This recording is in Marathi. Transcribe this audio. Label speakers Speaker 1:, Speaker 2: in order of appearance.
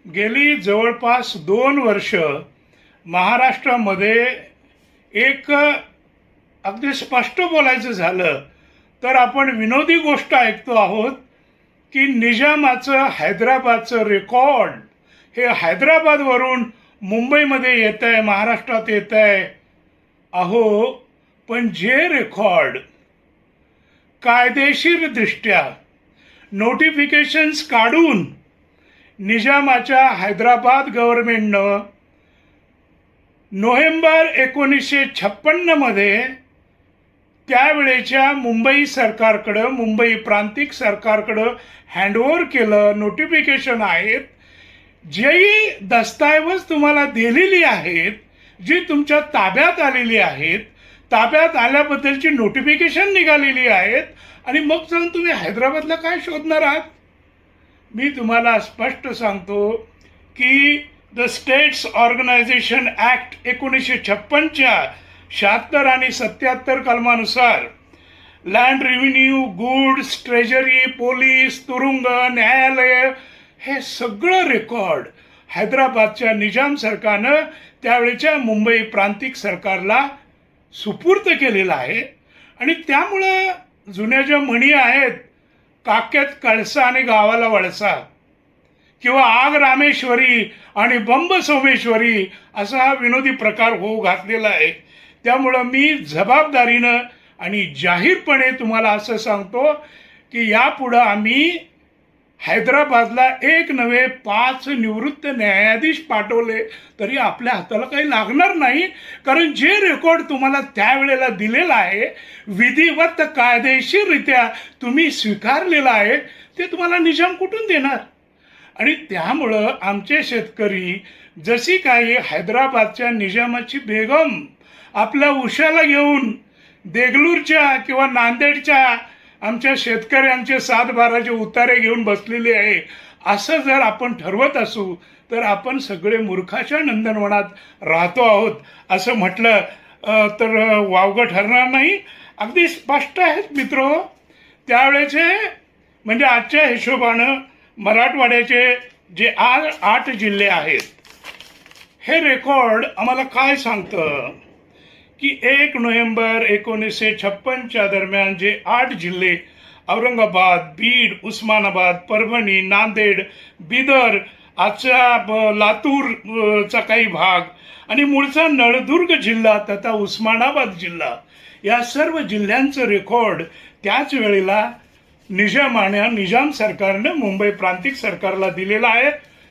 Speaker 1: गेली जवळपास 2 वर्ष महाराष्ट्रामध्ये एक अगदी स्पष्ट बोलायचं झालं तर आपण विनोदी गोष्ट ऐकतो आहोत की निजामाचं हैदराबादचं रेकॉर्ड हे हैदराबादवरून मुंबईमध्ये येत आहे, महाराष्ट्रात येत आहे. अहो, पण जे रेकॉर्ड कायदेशीरदृष्ट्या नोटिफिकेशन्स काढून निजामाच्या हैदराबाद गव्हर्नमेंटनं नोव्हेंबर 1956 मध्ये त्यावेळेच्या मुंबई सरकारकडं, मुंबई प्रांतिक सरकारकडं हँडओव्हर केलं. नोटिफिकेशन आहेत, जी दस्तऐवज तुम्हाला दिलेली आहेत, जी तुमच्या ताब्यात आलेली आहेत, ताब्यात आल्याबद्दलची नोटिफिकेशन निघालेली आहेत, आणि मग जाऊन तुम्ही हैदराबादला काय शोधणार आहात? मी तुम्हाला स्पष्ट सांगतो की द स्टेट्स ऑर्गनायझेशन ॲक्ट 1956च्या 76 आणि 77 कलमानुसार land revenue, goods, treasury, police, तुरुंग, न्यायालय हे सगळं रेकॉर्ड हैदराबादच्या निजाम सरकारनं त्यावेळेच्या मुंबई प्रांतिक सरकारला सुपूर्द केलेला आहे. आणि त्यामुळं जुन्या ज्या म्हणी आहेत, काक्यात कळसा आणि गावाला वळसा, किंवा आग रामेश्वरी आणि बंब सोमेश्वरी असा हा विनोदी प्रकार होऊ घातलेला आहे. त्यामुळं मी जबाबदारीनं आणि जाहीरपणे तुम्हाला असं सांगतो की यापुढं आम्ही हैदराबादला एक नव्हे 5 निवृत्त न्यायाधीश पाठवले तरी आपल्या हाताला काही लागणार नाही. कारण जे रेकॉर्ड तुम्हाला त्यावेळेला दिलेला आहे, विधिवत कायदेशीररित्या तुम्ही स्वीकारलेलं आहे, ते तुम्हाला निजाम कुठून देणार? आणि त्यामुळं आमचे शेतकरी जशी काही हैदराबादच्या निजामाची बेगम आपल्या उशाला घेऊन देगलूरच्या किंवा नांदेडच्या आमच्या शेतकऱ्यांचे 7-12चे उतारे घेऊन बसलेले आहे, असं जर आपण ठरवत असू तर आपण सगळे मूर्खाच्या नंदनवनात राहतो आहोत असं म्हटलं तर वावगं ठरणार नाही. अगदी स्पष्ट आहेत मित्रो. त्यावेळेचे म्हणजे आजच्या हिशोबानं मराठवाड्याचे जे 8 जिल्हे आहेत, हे रेकॉर्ड आम्हाला काय सांगतं की 1 नोव्हेंबर 1956च्या दरम्यान जे 8 जिल्हे औरंगाबाद, बीड, उस्मानाबाद, परभणी, नांदेड, बिदर, आजचा लातूरचा काही भाग आणि मूळचा नळदुर्ग जिल्हा तथा उस्मानाबाद जिल्हा, या सर्व जिल्ह्यांचं रेकॉर्ड त्याच वेळेला निजाम सरकारनं मुंबई प्रांतिक सरकारला दिलेला आहे.